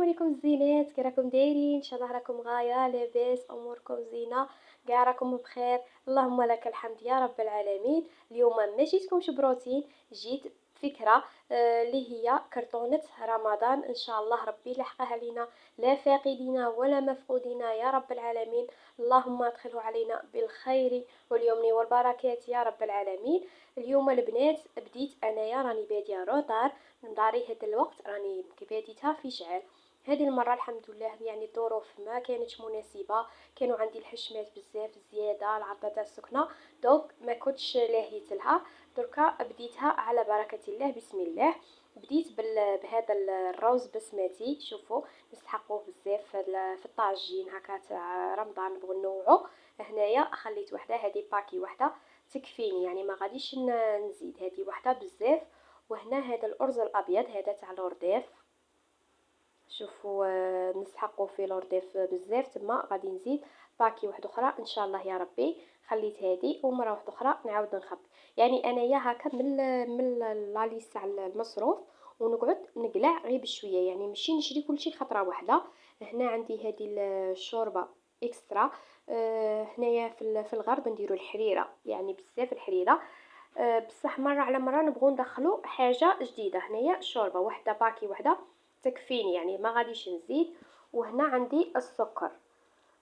عليكم الزينات، كي راكم دايرين؟ ان شاء الله راكم غايه لاباس، اموركم زينه، كاع راكم بخير. اللهم لك الحمد يا رب العالمين. اليوم ما جيتكمش بروتين، جيت فكره اللي هي كرتونه رمضان. ان شاء الله ربي يلحقها علينا، لا فاقدين ولا مفقودين يا رب العالمين. اللهم ادخله علينا بالخير واليمن والبركات يا رب العالمين. اليوم البنات بديت انايا راني باديه روطار من داري. هذا الوقت راني بديتها في شعل. هذه المره الحمد لله يعني الظروف ما كانتش مناسبه، كانوا عندي الحشمات بزاف زياده، العرضه تاع السكنه، دونك ما كنتش لاهيت لها. دركا بديتها على بركه الله، بسم الله. بديت بهذا الروز بسمتي، شوفوا نستحقوه بزاف في الطاجين هكا تاع رمضان، نبغوا نوعو. هنايا خليت وحده، هذه باكي وحده تكفيني، يعني ما غاديش نزيد، هذه وحده بزاف. وهنا هذا الارز الابيض هذا تاع لورديف، شوفوا نسحقوا فيه لورديف بزاف. تما غادي نزيد باكي واحده اخرى ان شاء الله يا ربي. خليت هذه ومره واحده اخرى نعاود نخب. يعني انايا هكا من لا ليست تاع المصروف، ونقعد نقلع غير بشويه، يعني ماشي نشري كلشي خطره واحده. هنا عندي هذه الشوربه اكسترا. هنايا في الغرب نديروا الحريره، يعني بزاف الحريره. بصح مره على مره نبغوا ندخلوا حاجه جديده. هنايا شوربه واحده باكي واحده تكفيني، يعني ما غاديش نزيد. وهنا عندي السكر.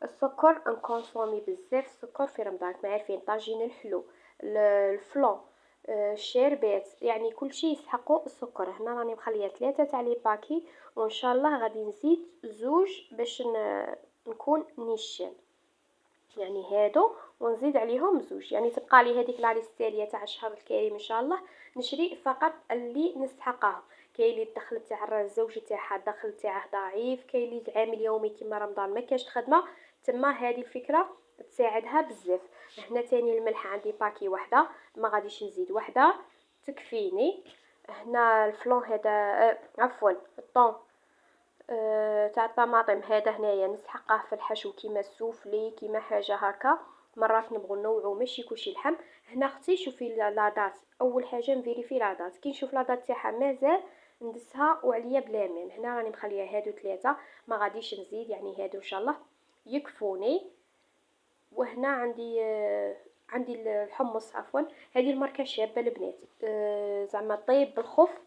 السكر نكونسومي بزاف السكر في رمضان، كما عارفين طاجين الحلو، الفلون، الشربات، يعني كل شيء يسحقوا السكر. هنا راني مخليه 3 تاع لي باكي، وان شاء الله غادي نزيد زوج باش نكون نيشان، يعني هادو ونزيد عليهم زوج، يعني تبقى لي هذيك لا ليست التاليه تاع الشهر الكريم ان شاء الله. نشري فقط اللي نستحقه. كاين اللي الدخل تاع الزوج تاعها الدخل تاعه ضعيف، كاين اللي العامل يومي كيما رمضان ما كاش خدمه، تما هذه الفكره تساعدها بزاف. هنا تاني الملح عندي باكي واحده، ما غاديش نزيد واحده تكفيني. هنا الفلون هذا عفوا الطون تاع الطماطم، هذا هنايا نسحقه في الحشو كيما السوفلي كيما حاجه هكا. مرات نبغوا نوعو ماشي كلشي لحم. هنا اختي شوفي لاطات، اول حاجه نفيريفي لاطات، كي نشوف لاطات تاعها مازال ندسها وعليا بلا مان. هنا راني مخليه هادو 3، ما غاديش نزيد، يعني هادو ان شاء الله يكفوني. وهنا عندي الحمص عفوا، هذه الماركه شابه البنات، زعما طيب بالخف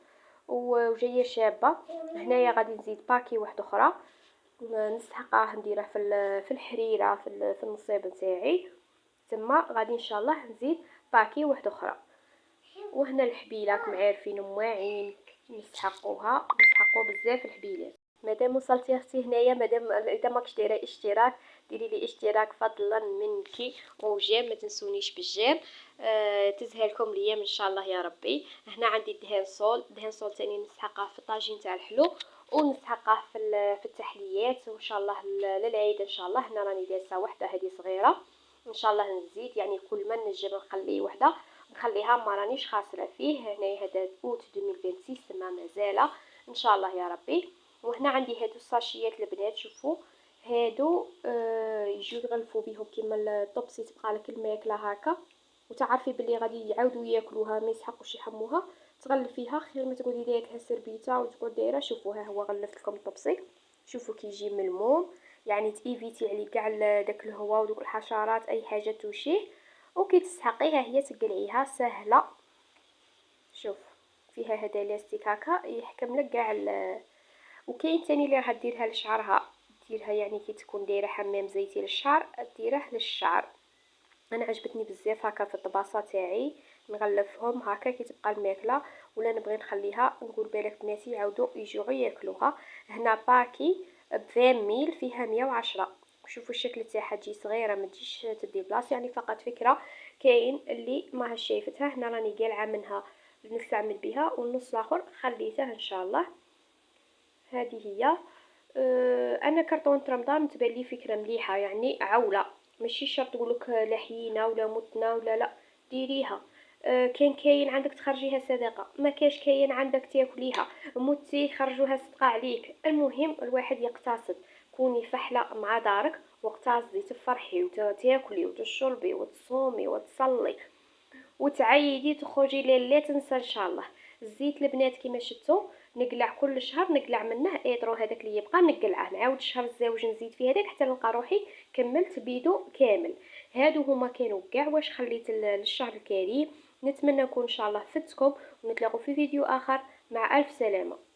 وجايه شابه. هنايا غادي نزيد باكي واحده اخرى نسحقاه نديره في الحريره في النصيب نتاعي. تما غادي ان شاء الله نزيد باكي واحده اخرى. وهنا الحبيله كما عارفين مواعين نسحقوا بزاف الحبيلات. مادام وصلتي اختي هنايا، مادام اذا ماكش دايره اشتراك ديري لي اشتراك فضلا منك، وجيم ما تنسونيش بالجيم. تزهى لكم الايام ان شاء الله يا ربي. هنا عندي دهان صول تاني نسحقه في الطاجين تاع الحلو، ونسحقه في التحليات وان شاء الله للعيد ان شاء الله. هنا راني دايسه وحده هذه صغيره، ان شاء الله نزيد، يعني كل ما نجم نخلي وحده نخليها، ما رانيش خاسره فيه. هنا هذا اوت 2026 تما مازال ان شاء الله يا ربي. وهنا عندي هادو الساشيات البنات، شوفوا هادو يجيو يغلفوا بهم كيما الطبسي، تبقى لك الماكله هكا وتعرفي بلي غادي يعاودوا ياكلوها ما يسحقوش يحموها. تغلفيها خير ما تقولي دايرتها سربيته وتقول دايره. شوفوا ها هو غلفت لكم الطبسي، شوفوا كيجي ملموم، يعني تيفيتي عليه كاع داك الهواء ودوك الحشرات اي حاجه توشيه. وكي تسحقيها هي تقلعيها سهله. شوف فيها هذا لاستيك هكا يحكم لك كاع وكاين تاني اللي راح ديرها لشعرها، ديرها يعني كي تكون دايره حمام زيتي للشعر ديره للشعر. انا عجبتني بزاف هكا في الطباسه تاعي نغلفهم هكا كي تبقى الماكله، ولا نبغي نخليها نقول بالك بناتي يعاودوا يجوعوا ياكلوها. هنا باكي ب20 ميل فيها 110. شوفوا الشكل تاعها تجي صغيره ما تجيش تدي بلاصه، يعني فقط فكره. كاين اللي ما شايفتها، هنا راني قالعه منها نستعمل بها، والنص الاخر خليته ان شاء الله. هذه هي. انا كرتونه رمضان تبان لي فكره مليحه، يعني عوله، ماشي شرط تقولك لحينا ولا متنا ولا لا، ديريها. كاين عندك تخرجيها صدقه، ما كاش كاين عندك تاكليها، متي خرجوها صدقه عليك. المهم الواحد يقتصد، كوني فحله مع دارك واقتصدي تفرحي وتاكلي وتشربي وتصومي وتصلي وتعيدي تخرجي لا تنسى ان شاء الله. الزيت البنات كيما شفتوا نقلع كل شهر، نقلع منه ايدرو هذاك اللي يبقى نقلعه، نعاود الشهر الزاوج نزيد فيه هذاك حتى نلقى روحي كملت بيدو كامل. هادو هما كانوا كاع واش خليت للشهر الكريم. نتمنى نكون ان شاء الله فدتكم، ونتلاقوا في فيديو اخر. مع الف سلامه.